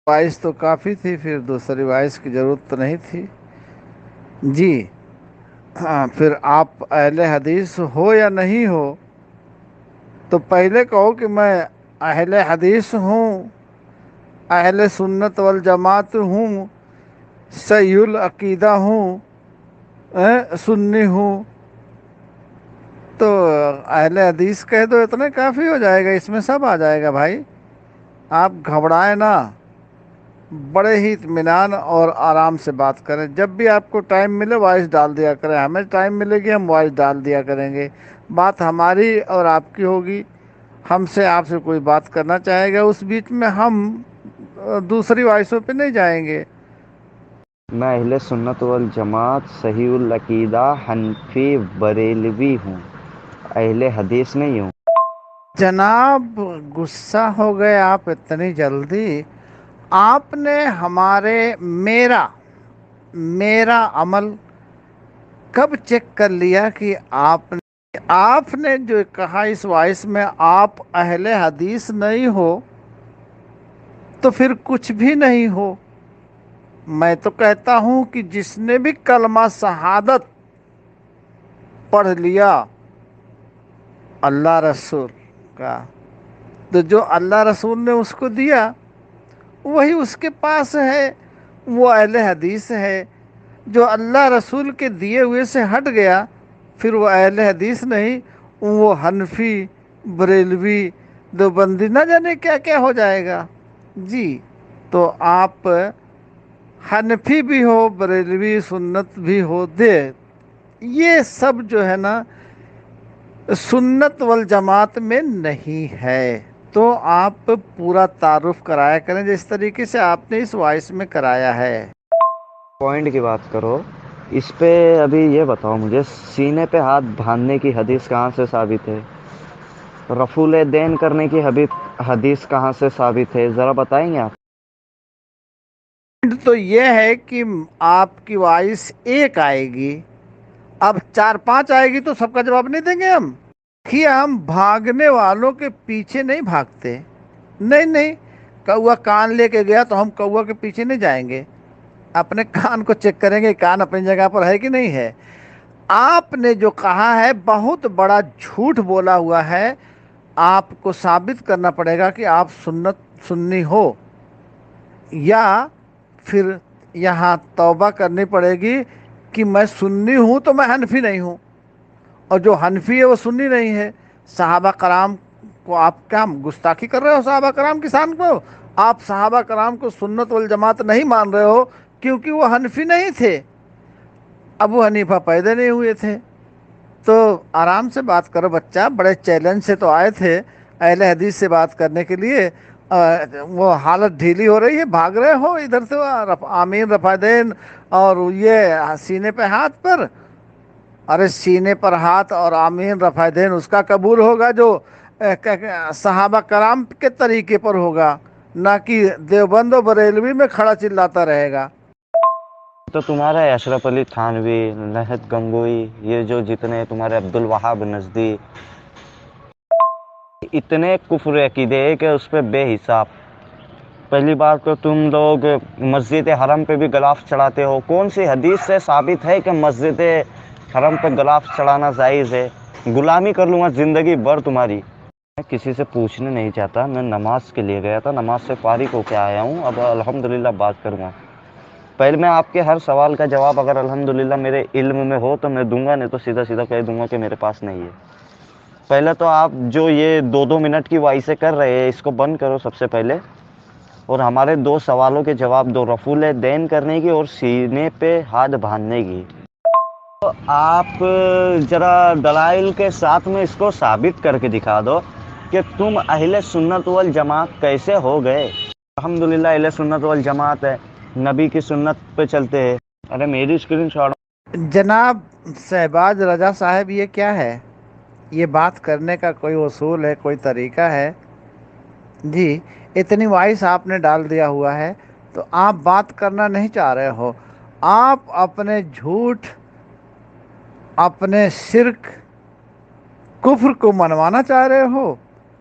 Voice تو کافی تھی، پھر دوسری وائس کی ضرورت تو نہیں تھی جی۔ ہاں، پھر آپ اہل حدیث ہو یا نہیں ہو، تو پہلے کہو کہ میں اہل حدیث ہوں، اہل سنت والجماعت ہوں، صحیح العقیدہ ہوں، سنی ہوں، تو اہل حدیث کہہ دو، اتنے کافی ہو جائے گا، اس میں سب آ جائے گا بھائی۔ آپ گھبرائیں نا، بڑے ہی اطمینان اور آرام سے بات کریں۔ جب بھی آپ کو ٹائم ملے وائس ڈال دیا کریں، ہمیں ٹائم ملے گی ہم وائس ڈال دیا کریں گے، بات ہماری اور آپ کی ہوگی۔ ہم سے آپ سے کوئی بات کرنا چاہے گا، اس بیچ میں ہم دوسری وائسوں پہ نہیں جائیں گے۔ میں اہل سنت والجماعت صحیح العقیدہ حنفی بریلوی ہوں، اہل حدیث نہیں ہوں۔ جناب غصہ ہو گئے آپ اتنی جلدی؟ آپ نے ہمارے میرا میرا عمل کب چیک کر لیا کہ آپ نے جو کہا اس وائس میں آپ اہل حدیث نہیں ہو، تو پھر کچھ بھی نہیں ہو۔ میں تو کہتا ہوں کہ جس نے بھی کلمہ شہادت پڑھ لیا اللہ رسول کا، تو جو اللہ رسول نے اس کو دیا وہی اس کے پاس ہے، وہ اہل حدیث ہے۔ جو اللہ رسول کے دیے ہوئے سے ہٹ گیا، پھر وہ اہل حدیث نہیں، وہ حنفی، بریلوی، دیوبندی، نہ جانے کیا کیا ہو جائے گا جی۔ تو آپ حنفی بھی ہو، بریلوی سنت بھی ہو، یہ سب جو ہے نا سنت والجماعت میں نہیں ہے۔ تو آپ پورا تعارف کرایا کریں جس طریقے سے آپ نے اس وائس میں کرایا ہے۔ پوائنٹ کی بات کرو اس پہ، ابھی یہ بتاؤ مجھے، سینے پہ ہاتھ باندھنے کی حدیث کہاں سے ثابت ہے؟ رفع دین کرنے کی حدیث کہاں سے ثابت ہے؟ ذرا بتائیں گے آپ؟ تو یہ ہے کہ آپ کی وائس ایک آئے گی، اب 4 5 آئے گی تو سب کا جواب نہیں دیں گے ہم؟ دیکھیے، ہم بھاگنے والوں کے پیچھے نہیں بھاگتے، نہیں نہیں۔ کوا کان لے کے گیا تو ہم کوا کے پیچھے نہیں جائیں گے، اپنے کان کو چیک کریں گے کان اپنی جگہ پر ہے کہ نہیں ہے۔ آپ نے جو کہا ہے بہت بڑا جھوٹ بولا ہوا ہے، آپ کو ثابت کرنا پڑے گا کہ آپ سنی ہو، یا پھر یہاں توبہ کرنی پڑے گی کہ میں سنی ہوں تو میں حنفی نہیں ہوں، اور جو حنفی ہے وہ سنی نہیں ہے۔ صحابہ کرام کو آپ کیا گستاخی کر رہے ہو؟ صحابہ کرام کی شان کو آپ صحابہ کرام کو سنت والجماعت نہیں مان رہے ہو کیونکہ وہ حنفی نہیں تھے، ابو حنیفہ پیدا نہیں ہوئے تھے۔ تو آرام سے بات کرو بچہ، بڑے چیلنج سے تو آئے تھے اہل حدیث سے بات کرنے کے لیے، وہ حالت ڈھیلی ہو رہی ہے، بھاگ رہے ہو ادھر سے آمین رفع دین اور یہ سینے پہ ہاتھ پر۔ ارے سینے پر ہاتھ اور آمین رفع دین اس کا قبول ہوگا جو صحابہ کرام کے طریقے پر ہوگا، نہ کہ دیوبند و بریلوی میں کھڑا چلاتا رہے گا۔ تو تمہارا اشرف علی تھانوی، نہت گنگوئی، یہ جو جتنے تمہارے عبد الوہاب نجدی، اتنے کفر عقیدے کہ اس پہ بے حساب۔ پہلی بات تو تم لوگ مسجد حرم پہ بھی غلاف چڑھاتے ہو، کون سی حدیث سے ثابت ہے کہ مسجد حرم پہ غلاف چڑھانا جائز ہے؟ غلامی کر لوں گا زندگی بھر تمہاری۔ میں کسی سے پوچھنے نہیں چاہتا، میں نماز کے لیے گیا تھا، نماز سے فارغ ہو کے آیا ہوں، اب الحمدللہ بات کروں گا۔ پہلے میں آپ کے ہر سوال کا جواب اگر الحمدللہ میرے علم میں ہو تو میں دوں گا، نہیں تو سیدھا سیدھا کہہ دوں گا کہ میرے پاس نہیں ہے۔ پہلے تو آپ جو یہ 2 منٹ کی وائسیں کر رہے ہیں اس کو بند کرو سب سے پہلے، اور ہمارے 2 سوالوں کے جواب دو، رفع دین کرنے کی اور سینے پہ ہاتھ باندھنے کی۔ تو آپ ذرا دلائل کے ساتھ میں اس کو ثابت کر کے دکھا دو کہ تم اہل سنت والجماعت کیسے ہو گئے۔ الحمدللہ اہل سنت والجماعت ہے، نبی کی سنت پہ چلتے ہیں۔ ارے میری اسکرین شاٹ۔ جناب شہباز رضا صاحب، یہ کیا ہے؟ یہ بات کرنے کا کوئی اصول ہے، کوئی طریقہ ہے؟ جی، اتنی وائس آپ نے ڈال دیا ہوا ہے تو آپ بات کرنا نہیں چاہ رہے ہو، آپ اپنے جھوٹ، اپنے شرک، کفر کو منوانا چاہ رہے ہو۔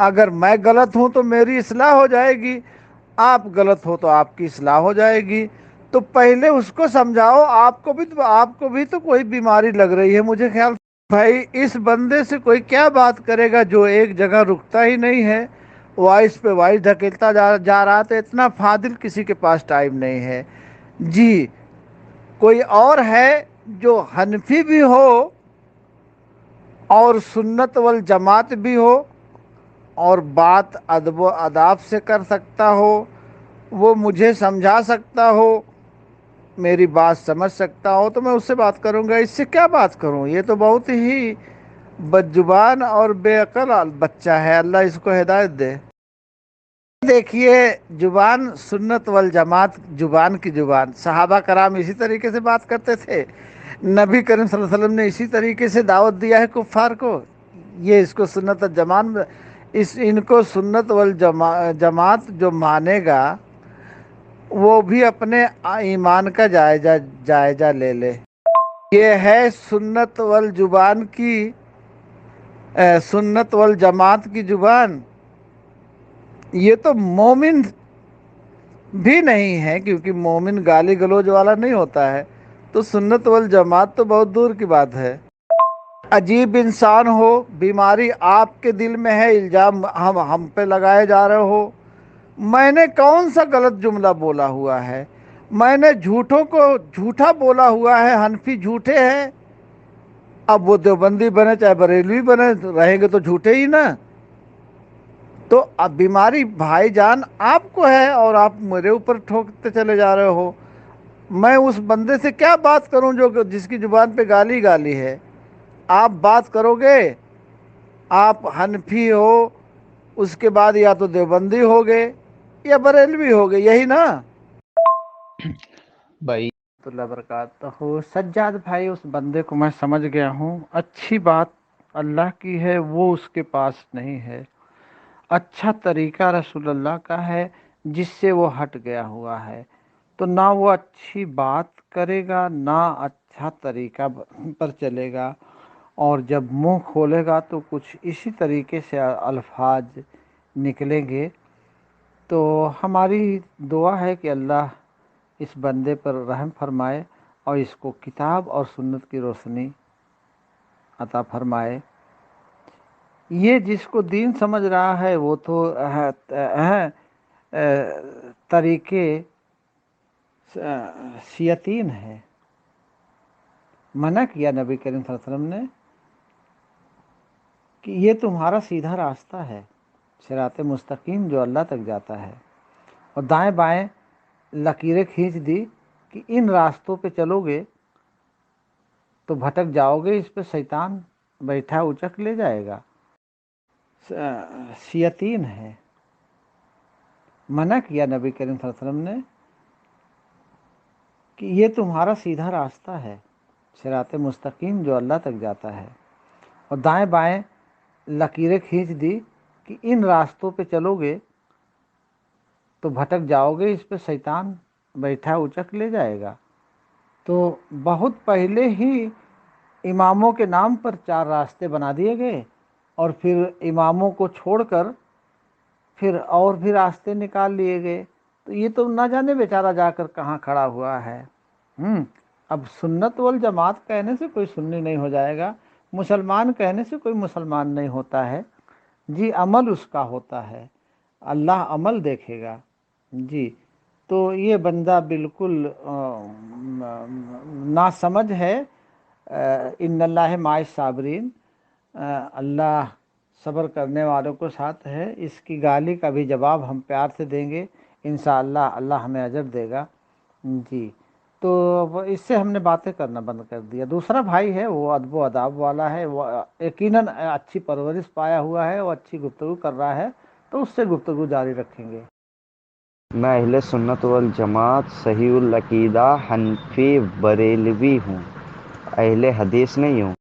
اگر میں غلط ہوں تو میری اصلاح ہو جائے گی، آپ غلط ہو تو آپ کی اصلاح ہو جائے گی۔ تو پہلے اس کو سمجھاؤ، آپ کو بھی تو کوئی بیماری لگ رہی ہے مجھے خیال۔ بھائی اس بندے سے کوئی کیا بات کرے گا جو ایک جگہ رکتا ہی نہیں ہے، وائس پہ وائس دھکیلتا جا رہا تھا۔ اتنا فاضل کسی کے پاس ٹائم نہیں ہے جی۔ کوئی اور ہے جو حنفی بھی ہو اور سنت والجماعت بھی ہو اور بات ادب و آداب سے کر سکتا ہو، وہ مجھے سمجھا سکتا ہو، میری بات سمجھ سکتا ہو، تو میں اس سے بات کروں گا۔ اس سے کیا بات کروں؟ یہ تو بہت ہی بدزبان اور بے عقل بچہ ہے، اللہ اس کو ہدایت دے۔ دیکھیے، زبان سنت والجماعت، زبان کی زبان، صحابہ کرام اسی طریقے سے بات کرتے تھے، نبی کریم صلی اللہ علیہ وسلم نے اسی طریقے سے دعوت دیا ہے کفار کو۔ یہ اس کو سنت والجماعت، ان کو سنت والجماعت جو مانے گا وہ بھی اپنے ایمان کا جائزہ لے لے۔ یہ ہے سنت والزبان کی سنت والجماعت کی زبان۔ یہ تو مومن بھی نہیں ہے، کیونکہ مومن گالی گلوچ والا نہیں ہوتا ہے، تو سنت والجماعت تو بہت دور کی بات ہے۔ عجیب انسان ہو، بیماری آپ کے دل میں ہے، الزام ہم پہ لگائے جا رہے ہو۔ میں نے کون سا غلط جملہ بولا ہوا ہے؟ میں نے جھوٹوں کو جھوٹا بولا ہوا ہے، حنفی جھوٹے ہیں، اب وہ دیوبندی بنے چاہے بریلوی بنے، رہیں گے تو جھوٹے ہی نا۔ تو اب بیماری بھائی جان آپ کو ہے اور آپ میرے اوپر ٹھوکتے چلے جا رہے ہو۔ میں اس بندے سے کیا بات کروں جس کی زبان پہ گالی گالی ہے؟ آپ بات کرو گے، آپ حنفی ہو، اس کے بعد یا تو دیوبندی ہوگے یا بریلوی ہوگے، یہی نا؟ بھائی اللہ وبرکاتہ۔ سجاد بھائی، اس بندے کو میں سمجھ گیا ہوں، اچھی بات اللہ کی ہے، وہ اس کے پاس نہیں ہے۔ اچھا طریقہ رسول اللہ کا ہے جس سے وہ ہٹ گیا ہوا ہے، تو نہ وہ اچھی بات کرے گا نہ اچھا طریقہ پر چلے گا، اور جب منہ کھولے گا تو کچھ اسی طریقے سے الفاظ نکلیں گے۔ تو ہماری دعا ہے کہ اللہ اس بندے پر رحم فرمائے اور اس کو کتاب اور سنت کی روشنی عطا فرمائے۔ یہ جس کو دین سمجھ رہا ہے وہ تو طریقے شیاطین ہے۔ منع کیا نبی کریم صلی اللہ علیہ وسلم نے کہ یہ تمہارا سیدھا راستہ ہے، صراط مستقیم جو اللہ تک جاتا ہے، اور دائیں بائیں لکیریں کھینچ دی کہ ان راستوں پہ چلو گے تو بھٹک جاؤ گے، اس پہ شیطان بیٹھا اچک لے جائے گا۔ شیاطین ہے۔ منع کیا نبی کریم صلی اللہ علیہ وسلم نے کہ یہ تمہارا سیدھا راستہ ہے، صراط مستقیم جو اللہ تک جاتا ہے، اور دائیں بائیں لکیریں کھینچ دی کہ ان راستوں پہ چلو گے تو بھٹک جاؤ گے، اس پہ شیطان بیٹھا اچک لے جائے گا۔ تو بہت پہلے ہی اماموں کے نام پر 4 راستے بنا دیے گئے، اور پھر اماموں کو چھوڑ کر پھر اور بھی راستے نکال لیے گئے۔ تو یہ تو نہ جانے بیچارہ جا کر کہاں کھڑا ہوا ہے۔ اب سنت والجماعت کہنے سے کوئی سنی نہیں ہو جائے گا، مسلمان کہنے سے کوئی مسلمان نہیں ہوتا ہے جی، عمل اس کا ہوتا ہے، اللہ عمل دیکھے گا جی۔ تو یہ بندہ بالکل ناسمجھ ہے۔ ان اللہ مع الصابرین، اللہ صبر کرنے والوں کو ساتھ ہے۔ اس کی گالی کا بھی جواب ہم پیار سے دیں گے انشاءاللہ، اللہ ہمیں اجر دے گا جی۔ تو اس سے ہم نے باتیں کرنا بند کر دیا۔ دوسرا بھائی ہے وہ ادب و آداب والا ہے، وہ یقیناً اچھی پرورش پایا ہوا ہے، وہ اچھی گفتگو کر رہا ہے، تو اس سے گفتگو جاری رکھیں گے۔ میں اہل سنت والجماعت صحیح العقیدہ حنفی بریلوی ہوں، اہل حدیث نہیں ہوں۔